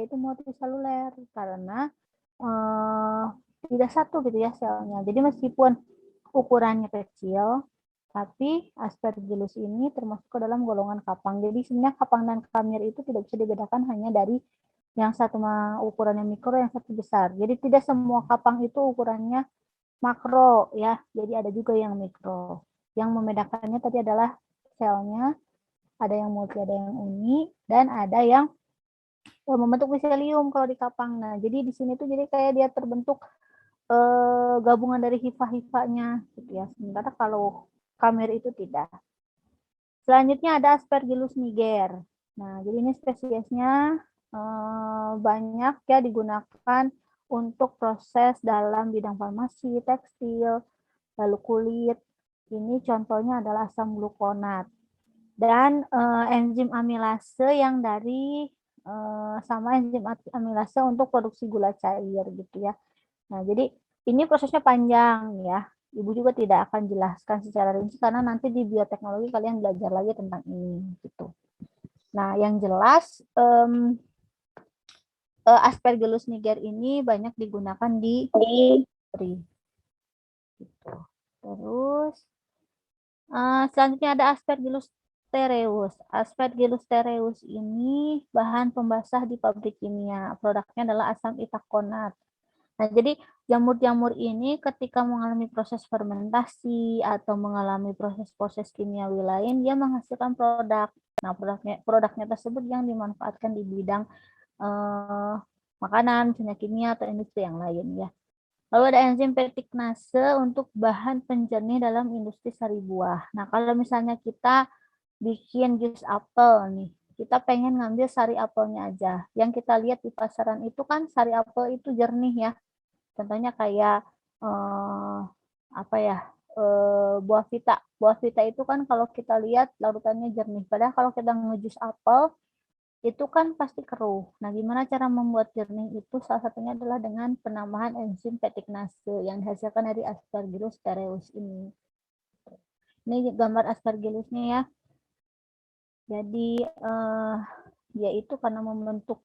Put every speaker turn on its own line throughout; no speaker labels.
itu multiseluler karena tidak satu gitu ya selnya. Jadi meskipun ukurannya kecil, tapi Aspergillus ini termasuk ke dalam golongan kapang. Jadi sebenarnya kapang dan kamir itu tidak bisa dibedakan hanya dari yang satu ukurannya mikro, yang satu besar. Jadi tidak semua kapang itu ukurannya makro ya. Jadi ada juga yang mikro. Yang membedakannya tadi adalah selnya, ada yang multi, ada yang uni, dan ada yang membentuk miselium kalau di kapang. Nah, jadi di sini tuh jadi kayak dia terbentuk gabungan dari hifa-hifanya gitu ya. Sementara kalau kamir itu tidak. Selanjutnya ada Aspergillus niger. Nah, jadi ini spesiesnya banyak ya digunakan untuk proses dalam bidang farmasi, tekstil, lalu kulit. Ini contohnya adalah asam glukonat dan enzim amilase yang dari sama enzim amilase untuk produksi gula cair gitu ya. Nah, jadi ini prosesnya panjang ya. Ibu juga tidak akan jelaskan secara rinci karena nanti di bioteknologi kalian belajar lagi tentang ini gitu. Nah, yang jelas Aspergillus niger ini banyak digunakan di gitu. Terus selanjutnya ada Aspergillus tereus. Aspergillus tereus ini bahan pembasah di pabrik kimia. Produknya adalah asam itakonat. Nah, jadi jamur-jamur ini ketika mengalami proses fermentasi atau mengalami proses-proses kimiawi lain, dia menghasilkan produk. Nah, produknya tersebut yang dimanfaatkan di bidang makanan, misalnya kimia atau industri yang lain ya. Lalu ada enzim petiknase untuk bahan penjernih dalam industri sari buah. Nah, kalau misalnya kita bikin jus apel nih, kita pengen ngambil sari apelnya aja. Yang kita lihat di pasaran itu kan sari apel itu jernih ya. Contohnya kayak apa ya, buah vita. Buah vita itu kan kalau kita lihat larutannya jernih. Padahal kalau kita ngejus apel itu kan pasti keruh. Nah, gimana cara membuat jernih itu? Salah satunya adalah dengan penambahan enzim petiknase yang dihasilkan dari Aspergillus tereus ini. Ini gambar Aspergillusnya ya. Jadi dia itu karena membentuk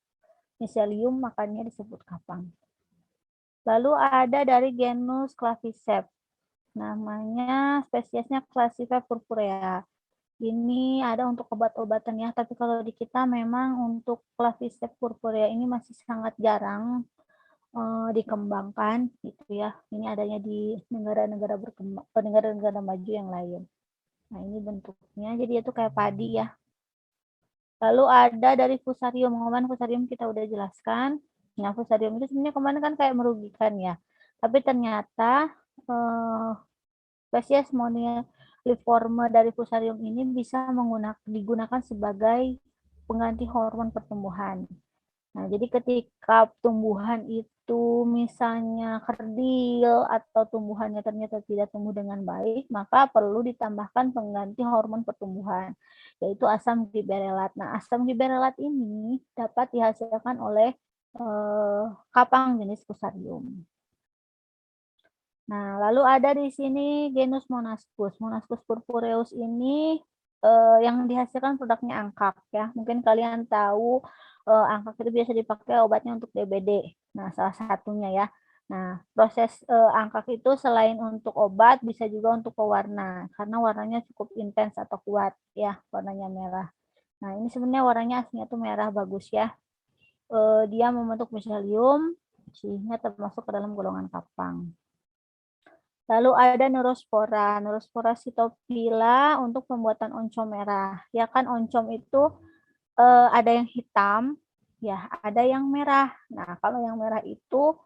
miselium makanya disebut kapang. Lalu ada dari genus Claviceps. Namanya spesiesnya Claviceps purpurea. Ini ada untuk obat-obatan ya, tapi kalau di kita memang untuk Claviceps purpurea ini masih sangat jarang dikembangkan gitu ya. Ini adanya di negara-negara berkembang, negara-negara maju yang lain. Nah, ini bentuknya jadi itu kayak padi ya. Lalu ada dari fusarium. Kemarin fusarium kita udah jelaskan. Nah, fusarium itu sebenarnya kemarin kan kayak merugikan ya. Tapi ternyata spesies moniliforme dari fusarium ini bisa digunakan sebagai pengganti hormon pertumbuhan. Nah, jadi ketika tumbuhan itu misalnya kerdil atau tumbuhannya ternyata tidak tumbuh dengan baik, maka perlu ditambahkan pengganti hormon pertumbuhan, yaitu asam giberelat. Nah, asam giberelat ini dapat dihasilkan oleh kapang jenis fusarium. Nah, lalu ada di sini genus Monascus. Monascus purpureus ini yang dihasilkan produknya angkak ya. Mungkin kalian tahu angkak itu biasa dipakai obatnya untuk DBD. Nah, salah satunya ya. Nah, proses angkak itu selain untuk obat bisa juga untuk pewarna karena warnanya cukup intens atau kuat ya, warnanya merah. Nah, ini sebenarnya warnanya aslinya tuh merah bagus ya. Dia membentuk miselium sehingga termasuk ke dalam golongan kapang. Lalu ada neurospora, neurospora cytophylla untuk pembuatan oncom merah. Ya kan oncom itu ada yang hitam, ya ada yang merah. Nah, kalau yang merah itu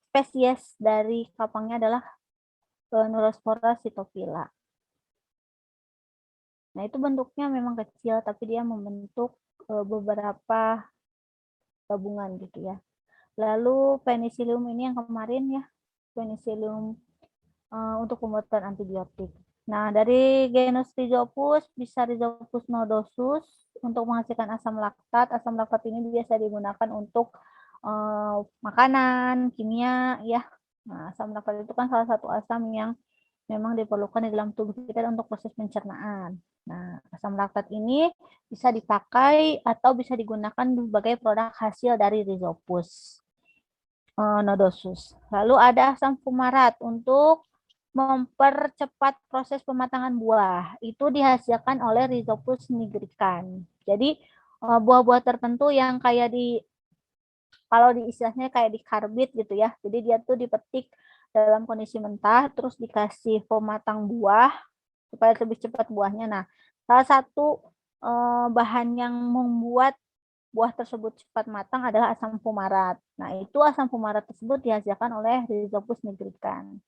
spesies dari kapangnya adalah neurospora cytophylla. Nah, itu bentuknya memang kecil, tapi dia membentuk beberapa gabungan gitu ya. Lalu penicillium ini yang kemarin ya, penicillium untuk pembuatan antibiotik. Nah, dari genus Rhizopus bisa Rhizopus nodosus untuk menghasilkan asam laktat. Asam laktat ini biasa digunakan untuk makanan, kimia, ya. Nah, asam laktat itu kan salah satu asam yang memang diperlukan di dalam tubuh kita untuk proses pencernaan. Nah, asam laktat ini bisa dipakai atau bisa digunakan sebagai produk hasil dari Rhizopus nodosus. Lalu ada asam fumarat untuk mempercepat proses pematangan buah. Itu dihasilkan oleh Rhizopus nigricans. Jadi buah-buah tertentu yang kayak kalau di istilahnya kayak di karbit gitu ya. Jadi dia tuh dipetik dalam kondisi mentah, terus dikasih pematang buah supaya lebih cepat buahnya. Nah, salah satu bahan yang membuat buah tersebut cepat matang adalah asam fumarat. Nah, itu asam fumarat tersebut dihasilkan oleh Rhizopus nigricans.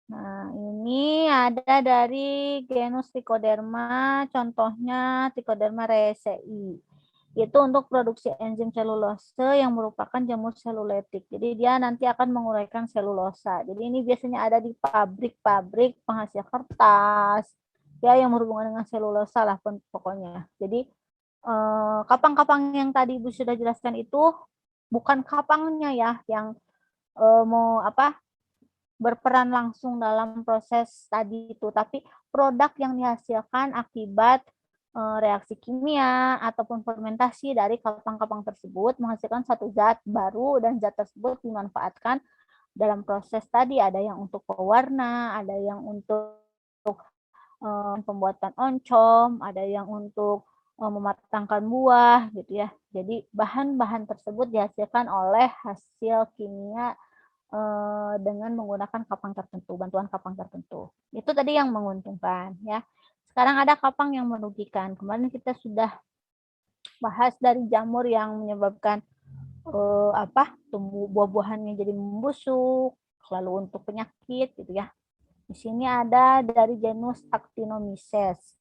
Nah, ini ada dari genus Trichoderma, contohnya Trichoderma reesei. Itu untuk produksi enzim selulose yang merupakan jamur selulotik. Jadi dia nanti akan menguraikan selulosa. Jadi ini biasanya ada di pabrik-pabrik penghasil kertas, ya yang berhubungan dengan selulosa lah pokoknya. Jadi kapang-kapang yang tadi Ibu sudah jelaskan itu bukan kapangnya ya yang mau apa berperan langsung dalam proses tadi itu, tapi produk yang dihasilkan akibat reaksi kimia ataupun fermentasi dari kapang-kapang tersebut menghasilkan satu zat baru dan zat tersebut dimanfaatkan dalam proses tadi, ada yang untuk pewarna, ada yang untuk pembuatan oncom, ada yang untuk mematangkan buah gitu ya. Jadi bahan-bahan tersebut dihasilkan oleh hasil kimia dengan menggunakan kapang tertentu, bantuan kapang tertentu. Itu tadi yang menguntungkan ya. Sekarang ada kapang yang merugikan. Kemarin kita sudah bahas dari jamur yang menyebabkan tumbuh buah-buahannya jadi membusuk, lalu untuk penyakit gitu ya. Di sini ada dari genus Actinomyces.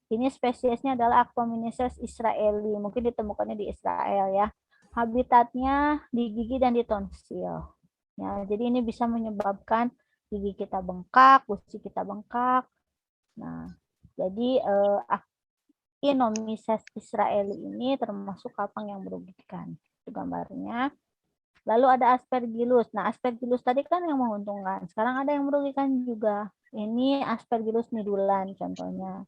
Ini spesiesnya adalah Actinomyces israeli. Mungkin ditemukannya di Israel ya. Habitatnya di gigi dan di tonsil. Ya, jadi ini bisa menyebabkan gigi kita bengkak, gusi kita bengkak. Nah, jadi Actinomyces israeli ini termasuk kapang yang merugikan. Itu gambarnya. Lalu ada Aspergillus. Nah, Aspergillus tadi kan yang menguntungkan. Sekarang ada yang merugikan juga. Ini Aspergillus nidulan contohnya.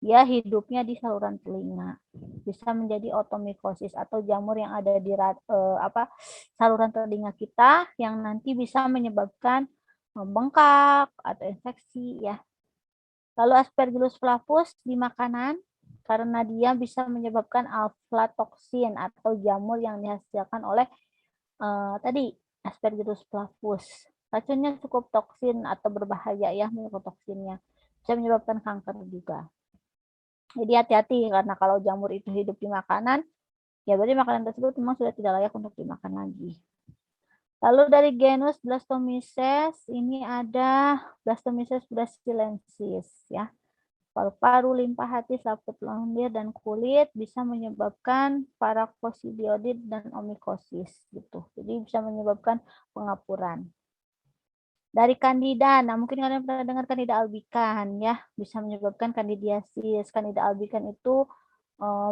Dia hidupnya di saluran telinga. Bisa menjadi otomikosis atau jamur yang ada di saluran telinga kita yang nanti bisa menyebabkan bengkak atau infeksi ya. Lalu Aspergillus flavus di makanan karena dia bisa menyebabkan aflatoksin atau jamur yang dihasilkan oleh tadi Aspergillus flavus. Racunnya cukup toksin atau berbahaya ya toksinnya. Bisa menyebabkan kanker juga. Jadi hati-hati karena kalau jamur itu hidup di makanan, ya berarti makanan tersebut memang sudah tidak layak untuk dimakan lagi. Lalu dari genus Blastomyces, ini ada Blastomyces brasiliensis ya. Paru-paru, limpa hati, selaput lendir, dan kulit bisa menyebabkan parakosidioid dan omikosis gitu. Jadi bisa menyebabkan pengapuran. Dari Candida, nah mungkin kalian pernah dengar Candida albicans ya, bisa menyebabkan candidiasis. Candida albicans itu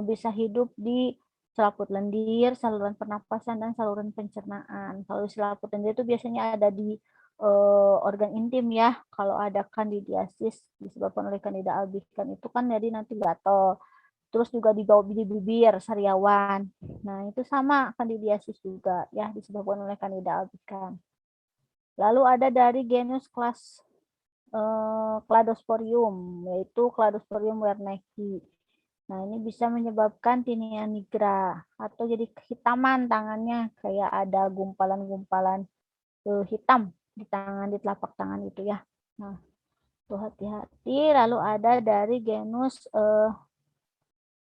bisa hidup di selaput lendir, saluran pernapasan, dan saluran pencernaan. Kalau selaput lendir itu biasanya ada di organ intim ya. Kalau ada candidiasis disebabkan oleh Candida albicans itu kan jadi nanti gatal. Terus juga di bawah di bibir, sariawan. Nah itu sama candidiasis juga ya disebabkan oleh Candida albicans. Lalu ada dari genus kelas Cladosporium, yaitu Cladosporium wernicki. Nah, ini bisa menyebabkan tinea nigra atau jadi kehitaman tangannya, kayak ada gumpalan-gumpalan hitam di tangan, di telapak tangan itu ya. Nah, itu hati-hati. Lalu ada dari genus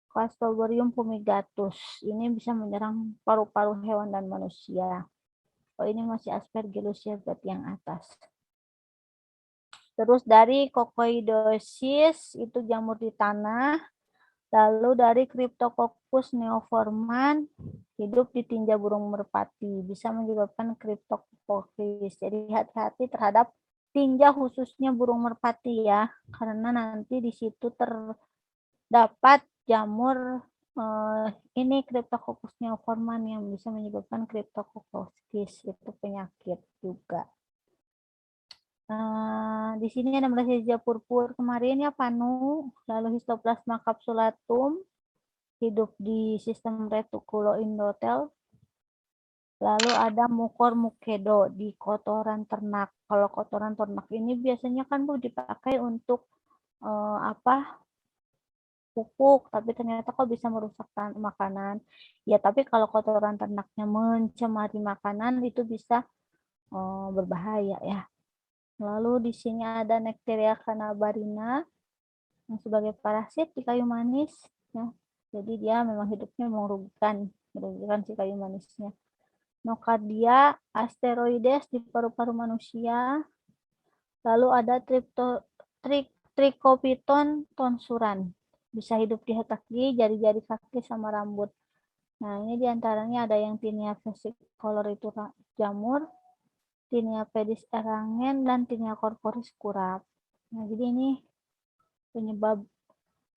Cladoborium fumigatus. Ini bisa menyerang paru-paru hewan dan manusia. Oh, ini masih Aspergillus ya, berarti yang atas. Terus dari Coccoidosis, itu jamur di tanah. Lalu dari Cryptococcus neoforman, hidup di tinja burung merpati. Bisa menyebabkan cryptococcus. Jadi hati-hati terhadap tinja khususnya burung merpati ya. Karena nanti di situ terdapat jamur ini Cryptococcus neoforman yang bisa menyebabkan cryptococcus. Itu penyakit juga. Di sini ada Melasthesia purpur kemarin ya, Panu, lalu Histoplasma capsulatum, hidup di sistem reticuloendotel. Lalu ada mukor mukedo di kotoran ternak. Kalau kotoran ternak ini biasanya kan Bu dipakai untuk pupuk, tapi ternyata kok bisa merusak makanan. Ya, tapi kalau kotoran ternaknya mencemari makanan itu bisa berbahaya ya. Lalu di sini ada Nectaria cannabarina yang sebagai parasit di kayu manis ya. Jadi dia memang hidupnya merugikan si kayu manisnya. Nocardia asteroides di paru-paru manusia. Lalu ada Trichopiton tonsuran. Bisa hidup di kaki, jari-jari kaki sama rambut. Nah, ini diantaranya ada yang Tinea versicolor itu jamur, Tinea pedis erangen, dan Tinea corporis kurap. Nah, jadi ini penyebab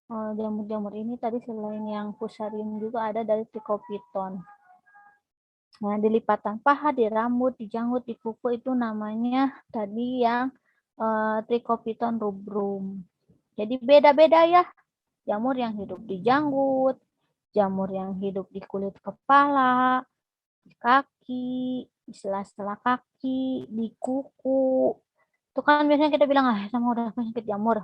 jamur-jamur ini tadi selain yang fusarium juga ada dari Trichopiton. Nah, di lipatan paha, di rambut, di janggut, di kuku itu namanya tadi yang Trichopiton rubrum. Jadi beda-beda ya. Jamur yang hidup di janggut, jamur yang hidup di kulit kepala, di kaki, di sela-sela kaki, di kuku. Itu kan biasanya kita bilang, sama udah penyakit jamur.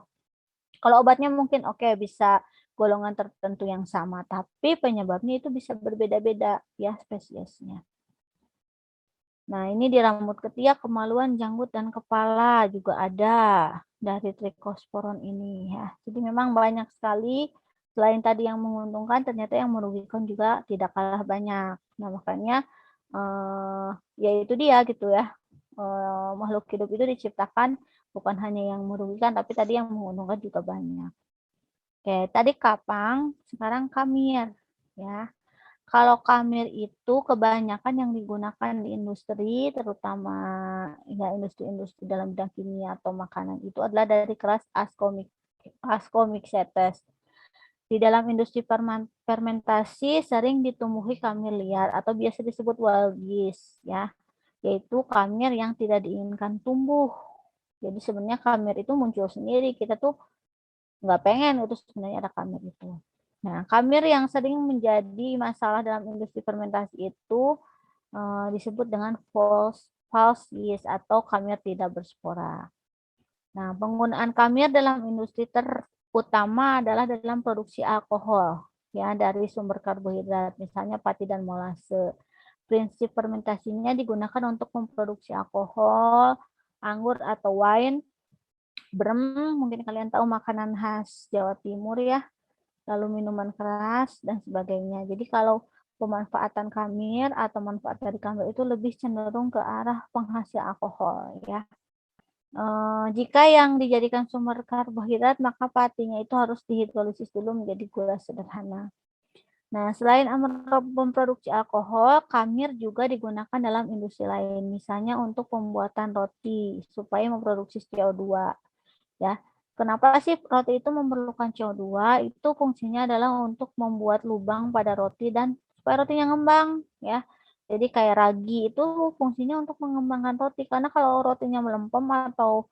Kalau obatnya mungkin oke, bisa golongan tertentu yang sama, tapi penyebabnya itu bisa berbeda-beda ya spesiesnya. Nah, ini di rambut ketiak, kemaluan, janggut, dan kepala juga ada dari trikosporon ini ya. Jadi memang banyak sekali, selain tadi yang menguntungkan, ternyata yang merugikan juga tidak kalah banyak. Nah, makanya ya itu dia gitu ya. Makhluk hidup itu diciptakan bukan hanya yang merugikan, tapi tadi yang menguntungkan juga banyak. Oke, tadi kapang, sekarang kamir ya. Kalau kamir itu kebanyakan yang digunakan di industri, terutama ya industri-industri dalam bidang kimia atau makanan itu adalah dari kelas Ascomycetes. Di dalam industri fermentasi sering ditumbuhi kamir liar atau biasa disebut wild yeast ya, yaitu kamir yang tidak diinginkan tumbuh. Jadi sebenarnya kamir itu muncul sendiri, kita tuh nggak pengen itu sebenarnya ada kamir itu. Nah, kamir yang sering menjadi masalah dalam industri fermentasi itu disebut dengan false yeast atau kamir tidak berspora. Nah, penggunaan kamir dalam industri terutama adalah dalam produksi alkohol ya dari sumber karbohidrat, misalnya pati dan molase. Prinsip fermentasinya digunakan untuk memproduksi alkohol, anggur atau wine, brem, mungkin kalian tahu makanan khas Jawa Timur ya, lalu minuman keras, dan sebagainya. Jadi kalau pemanfaatan kamir atau manfaat dari kamir itu lebih cenderung ke arah penghasil alkohol ya. Jika yang dijadikan sumber karbohidrat, maka patinya itu harus dihidrolisis dulu menjadi gula sederhana. Nah, selain memproduksi alkohol, kamir juga digunakan dalam industri lain, misalnya untuk pembuatan roti supaya memproduksi CO2 ya. Kenapa sih roti itu memerlukan CO2? Itu fungsinya adalah untuk membuat lubang pada roti dan supaya rotinya ngembang ya. Jadi kayak ragi itu fungsinya untuk mengembangkan roti, karena kalau rotinya melempem atau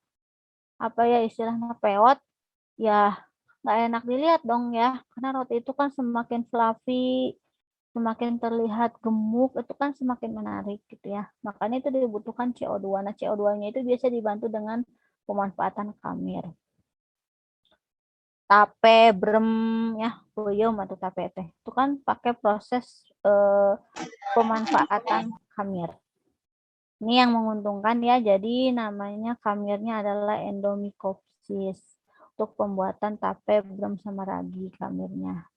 apa ya istilahnya peot ya nggak enak dilihat dong ya, karena roti itu kan semakin fluffy, semakin terlihat gemuk, itu kan semakin menarik gitu ya. Makanya itu dibutuhkan CO2. Nah, CO2-nya itu biasa dibantu dengan pemanfaatan kamir. Tape, brem, ya, puyem atau tape teh. Itu kan pakai proses pemanfaatan kamir. Ini yang menguntungkan ya, jadi namanya kamirnya adalah endomycopsis untuk pembuatan tape, brem, sama ragi kamirnya.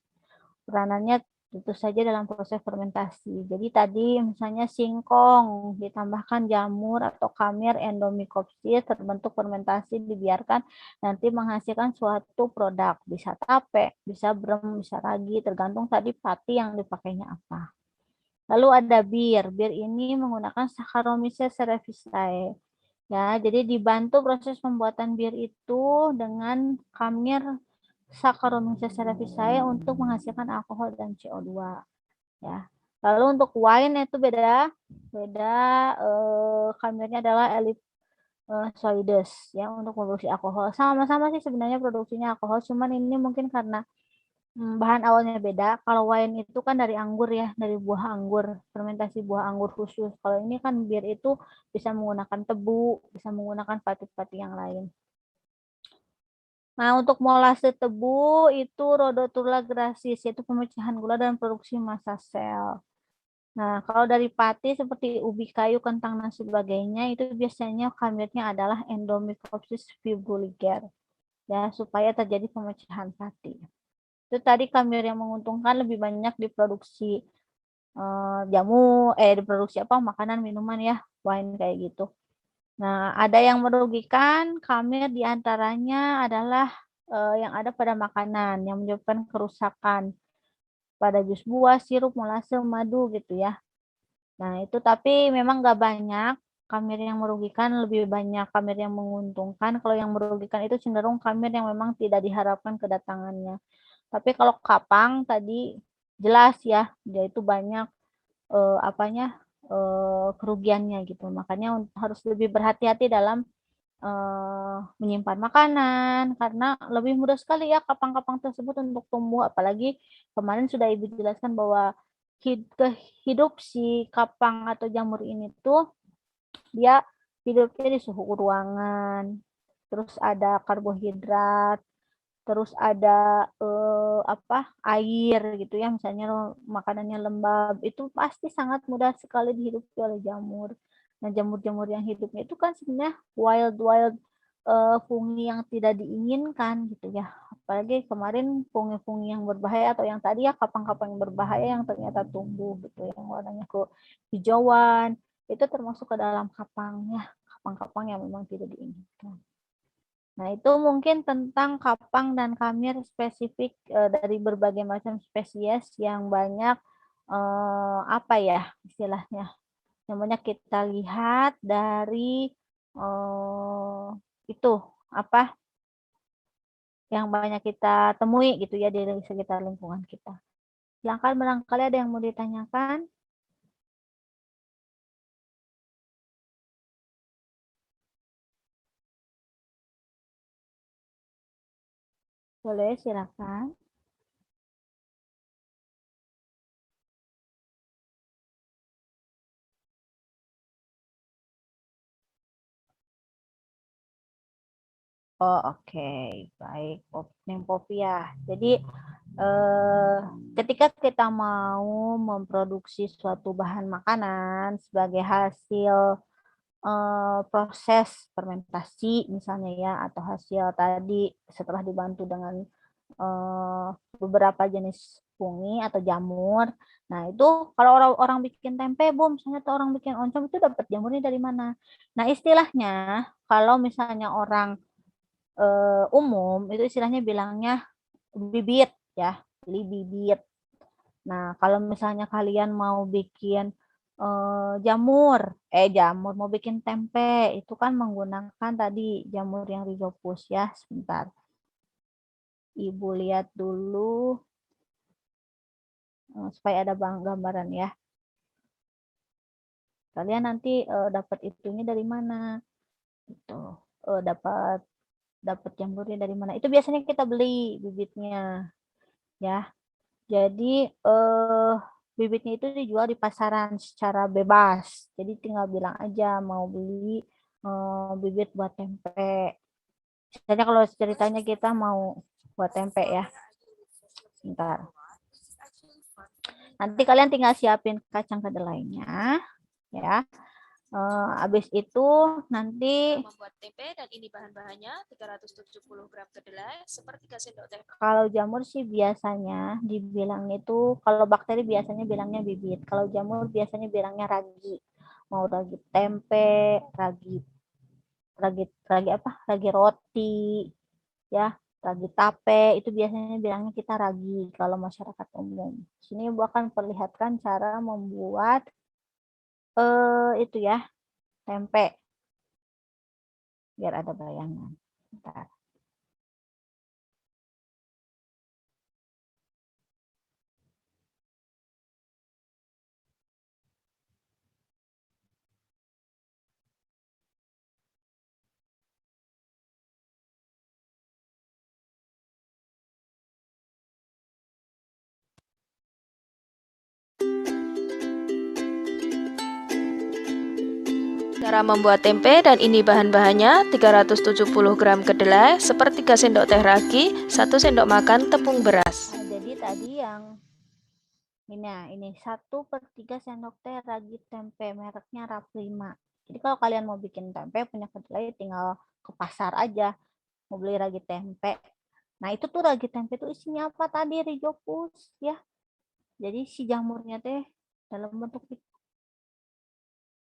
Peranannya tentu saja dalam proses fermentasi. Jadi tadi misalnya singkong ditambahkan jamur atau kamir endomycopsis, terbentuk fermentasi, dibiarkan nanti menghasilkan suatu produk. Bisa tape, bisa brem, bisa ragi, tergantung tadi pati yang dipakainya apa. Lalu ada bir. Bir ini menggunakan Saccharomyces cerevisiae. Ya, jadi dibantu proses pembuatan bir itu dengan kamir Saccharomyces cerevisiae untuk menghasilkan alkohol dan CO2 ya. Lalu untuk wine itu beda kamirnya adalah solides ya untuk produksi alkohol. Sama-sama sih sebenarnya produksinya alkohol, cuman ini mungkin karena bahan awalnya beda. Kalau wine itu kan dari anggur ya, dari buah anggur, fermentasi buah anggur khusus. Kalau ini kan bir itu bisa menggunakan tebu, bisa menggunakan pati-pati yang lain. Nah, untuk molase tebu itu rhodotula grassis, yaitu pemecahan gula dan produksi massa sel. Nah, kalau dari pati seperti ubi kayu, kentang, dan sebagainya, itu biasanya khamirnya adalah Endomycopsis fibrilliger, ya, supaya terjadi pemecahan pati. Itu tadi khamir yang menguntungkan lebih banyak diproduksi diproduksi makanan, minuman ya, wine kayak gitu. Nah, ada yang merugikan khamir diantaranya adalah yang ada pada makanan yang menyebabkan kerusakan pada jus buah, sirup, molase, madu gitu ya. Nah, itu tapi memang nggak banyak khamir yang merugikan, lebih banyak khamir yang menguntungkan. Kalau yang merugikan itu cenderung khamir yang memang tidak diharapkan kedatangannya. Tapi kalau kapang tadi jelas ya, dia itu banyak kerugiannya gitu. Makanya harus lebih berhati-hati dalam menyimpan makanan karena lebih mudah sekali ya kapang-kapang tersebut untuk tumbuh. Apalagi kemarin sudah Ibu jelaskan bahwa hidup si kapang atau jamur ini tuh dia hidupnya di suhu ruangan, terus ada karbohidrat, terus ada air gitu ya, misalnya makanannya lembab, itu pasti sangat mudah sekali dihidupi oleh jamur. Nah, jamur-jamur yang hidupnya itu kan sebenarnya wild wild fungi yang tidak diinginkan gitu ya. Apalagi kemarin fungi-fungi yang berbahaya atau yang tadi ya kapang-kapang yang berbahaya yang ternyata tumbuh gitu yang warnanya hijauan itu termasuk ke dalam kapang ya, kapang-kapang yang memang tidak diinginkan. Nah, itu mungkin tentang kapang dan kamir spesifik dari berbagai macam spesies yang banyak apa ya istilahnya, yang banyak kita lihat dari itu apa yang banyak kita temui gitu ya di sekitar lingkungan kita. Silakan barangkali ada yang mau ditanyakan. Boleh, silakan. Oh, oke. Baik, Neng Popi ya. Jadi ketika kita mau memproduksi suatu bahan makanan sebagai hasil proses fermentasi misalnya ya, atau hasil tadi setelah dibantu dengan beberapa jenis fungi atau jamur. Nah, itu kalau orang-orang bikin tempe, misalnya atau orang bikin oncom itu dapat jamurnya dari mana? Nah, istilahnya kalau misalnya orang umum itu istilahnya bilangnya bibit ya, beli bibit. Nah, kalau misalnya kalian mau bikin jamur mau bikin tempe, itu kan menggunakan tadi jamur yang Rhizopus ya. Sebentar, Ibu lihat dulu supaya ada gambaran ya. Kalian nanti dapat itunya dari mana? Itu dapat dapat jamurnya dari mana? Itu biasanya kita beli bibitnya ya. Jadi bibitnya itu dijual di pasaran secara bebas. Jadi tinggal bilang aja mau beli bibit buat tempe. Misalnya kalau ceritanya kita mau buat tempe ya. Bentar. Nanti kalian tinggal siapin kacang kedelainya ya. Habis itu nanti membuat tempe dan ini bahan-bahannya 370 gram kedelai, sepertiga sendok teh. Kalau jamur sih biasanya dibilang itu, kalau bakteri biasanya bilangnya bibit. Kalau jamur biasanya bilangnya ragi. Mau ragi tempe, ragi ragi ragi apa? Ragi roti, ya, ragi tape, itu biasanya bilangnya kita ragi kalau masyarakat umum. Sini Ibu akan perlihatkan cara membuat itu ya, tempe biar ada bayangan. Bentar.
Cara membuat tempe, dan ini bahan-bahannya: 370 gram kedelai, sepertiga sendok teh ragi, 1 sendok makan tepung beras.
Nah, jadi tadi yang ini 1/3 sendok teh ragi tempe, mereknya Raprima. Jadi kalau kalian mau bikin tempe punya kedelai, tinggal ke pasar aja mau beli ragi tempe. Nah itu tuh ragi tempe itu isinya apa tadi, Rijopus ya. Jadi si jamurnya teh dalam bentuk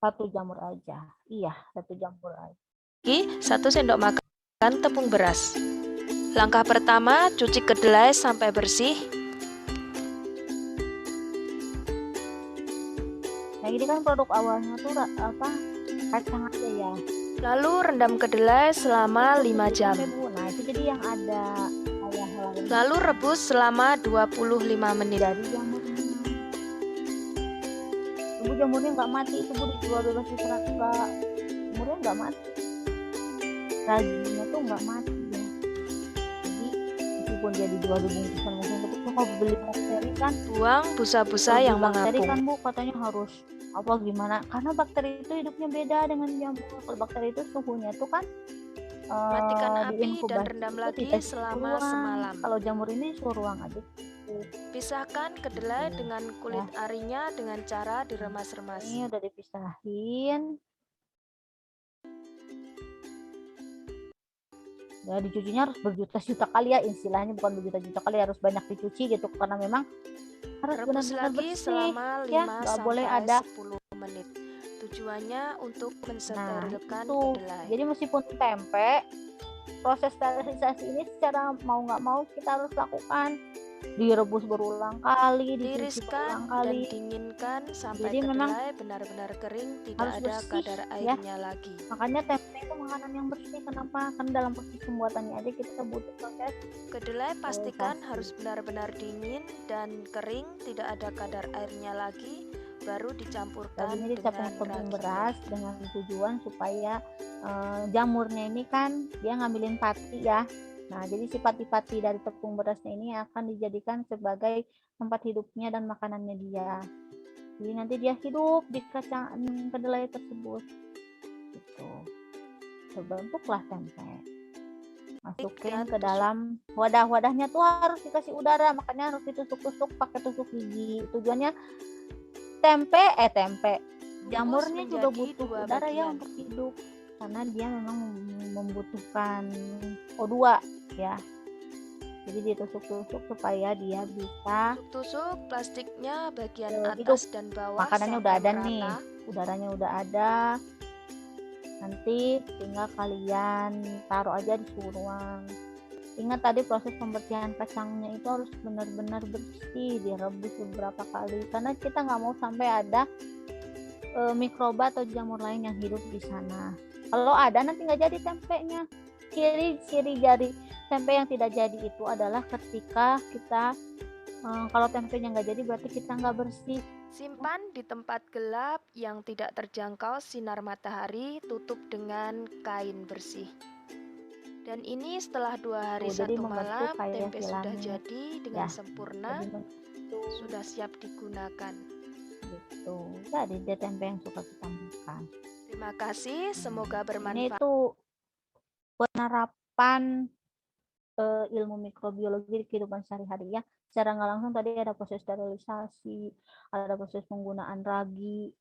satu jamur aja. Iya, 1 jamur aja.
1 sendok makan tepung beras. Langkah pertama, cuci kedelai sampai bersih.
Nah ini kan produk awalnya tuh kacang aja ya.
Lalu rendam kedelai selama 5 jam.
Nah itu jadi yang ada
Lalu rebus selama 25 menit.
Dari jamurnya. Ibu jamurnya nggak mati, itu Bu dijual bebas di Kak. Jamurnya nggak mati. Raginya tuh nggak mati ya. Jadi meskipun dia dijual di bungkusan tapi kalau beli bakteri kan
buang busa-busa yang
bakteri
mengapung.
kan Bu katanya harus apa gimana, karena bakteri itu hidupnya beda dengan jamur. Kalau bakteri itu suhunya tuh kan
matikan api dan rendam lagi selama semalam.
Kalau jamur ini suhu ruang aja.
Pisahkan kedelai dengan kulit arinya dengan cara diremas-remas.
Ini udah dipisahin. Ya dicucinya harus berjuta-juta kali ya, istilahnya bukan berjuta-juta kali, harus banyak dicuci gitu, karena memang harus benar-benar bersih
selama 5
ya, nggak boleh ada
10 menit. Tujuannya untuk mensterilkan kedelai.
Jadi meskipun tempe, proses sterilisasi ini secara mau nggak mau kita harus lakukan. Direbus berulang kali,
diriskan dan dinginkan sampai kedelai benar-benar kering, tidak ada kadar airnya lagi.
Makanya tempe itu makanan yang bersih. Kenapa? Karena dalam proses pembuatannya aja kita butuh proses.
Kedelai pastikan harus benar-benar dingin dan kering, tidak ada kadar airnya lagi, baru dicampurkan dengan
tepung beras dengan tujuan supaya jamurnya ini kan dia ngambilin pati ya. Nah, jadi si pati-pati dari tepung berasnya ini akan dijadikan sebagai tempat hidupnya dan makanannya dia. Jadi nanti dia hidup di kacang kedelai tersebut. Gitu. Terbentuklah tempe. Masukin ke dalam wadah-wadahnya tuh harus dikasih udara, makanya harus ditusuk-tusuk pakai tusuk gigi. Tujuannya tempe jamurnya juga butuh udara ya untuk hidup, karena dia memang membutuhkan O2 ya. Jadi ditusuk-tusuk supaya dia bisa
tusuk plastiknya bagian atas
hidup.
Dan bawah.
Makanannya udah ada nih, udaranya udah ada. Nanti tinggal kalian taruh aja di suhu ruang. Ingat tadi proses pembersihan kacangnya itu harus benar-benar bersih, direbus beberapa kali, karena kita nggak mau sampai ada mikroba atau jamur lain yang hidup di sana. Kalau ada nanti nggak jadi tempenya. Ciri dari tempe yang tidak jadi itu adalah ketika kita kalau tempenya nggak jadi berarti kita nggak bersih.
Simpan di tempat gelap yang tidak terjangkau sinar matahari, tutup dengan kain bersih. Dan ini setelah 2 hari 1 malam, tempe sudah jadi dengan sempurna, sudah siap digunakan.
Gitu. Jadi dia tempe yang suka kita makan.
Terima kasih, semoga bermanfaat.
Ini itu penerapan ilmu mikrobiologi di kehidupan sehari-hari ya. Secara nggak langsung tadi ada proses sterilisasi, ada proses penggunaan ragi.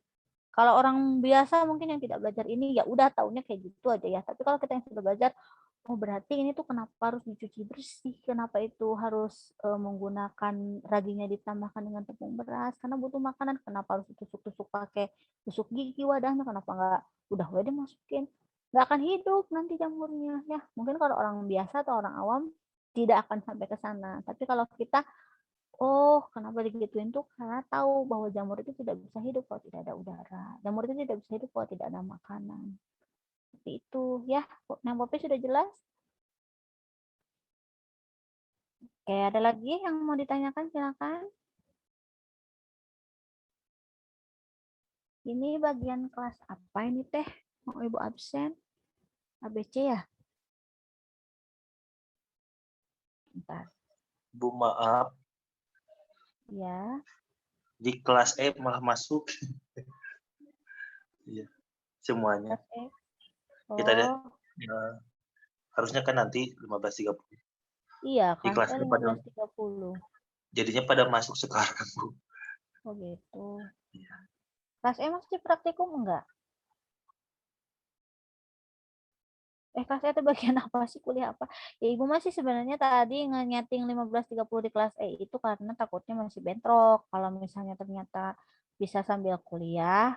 Kalau orang biasa mungkin yang tidak belajar ini ya udah taunya kayak gitu aja ya. Tapi kalau kita yang sudah belajar, oh berarti ini tuh kenapa harus dicuci bersih, kenapa itu harus menggunakan raginya ditambahkan dengan tepung beras, karena butuh makanan, kenapa harus ditusuk-tusuk pakai tusuk gigi wadahnya, kenapa nggak udah dimasukin, nggak akan hidup nanti jamurnya ya. Mungkin kalau orang biasa atau orang awam tidak akan sampai ke sana, tapi kalau kita oh kenapa digituin tuh karena tahu bahwa jamur itu tidak bisa hidup kalau tidak ada udara, jamur itu tidak bisa hidup kalau tidak ada makanan. Seperti itu ya. Nah, Popi sudah jelas? Oke, ada lagi yang mau ditanyakan, silakan. Ini bagian kelas apa ini teh? Mau Ibu absen? ABC ya? Bentar.
Bu, maaf.
Ya.
Di kelas E malah masuk. Iya. semuanya. Kita ada harusnya kan nanti 15.30.
Iya,
Di kelasnya pada
15.30.
jadinya pada masuk sekarang, Bu.
Oh gitu.
Iya.
Kelas E masih praktikum enggak? Kelas E itu bagian apa sih, kuliah apa? Ya Ibu masih sebenarnya tadi nyeting 15.30 di kelas E itu karena takutnya masih bentrok. Kalau misalnya ternyata bisa sambil kuliah,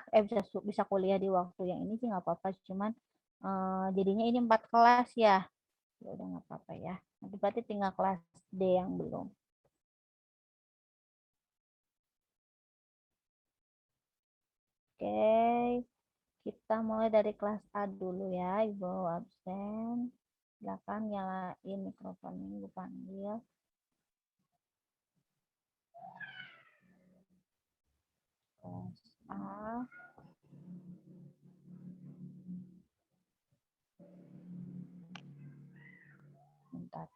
bisa kuliah di waktu yang ini sih nggak apa-apa. Cuman jadinya ini 4 kelas ya. Ya udah nggak apa-apa ya. Nanti berarti tinggal kelas D yang belum. Oke, kita mulai dari kelas A dulu ya, Ibu absen. Silakan nyalain mikrofonnya, Ibu panggil. Kelas A. Bentar.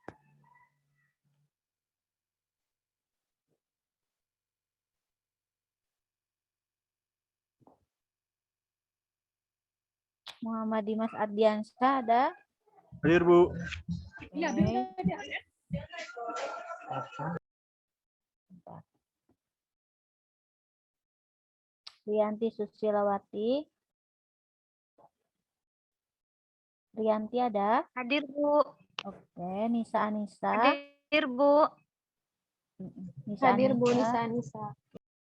Muhammad Dimas Ardiansyah ada?
Hadir, Bu.
Iya, Rianti Susilawati. Rianti ada?
Hadir, Bu.
Oke, Nisa Anissa.
Hadir, Bu.
Nisa
Hadir, Bu.
Anissa.
Nisa Anissa.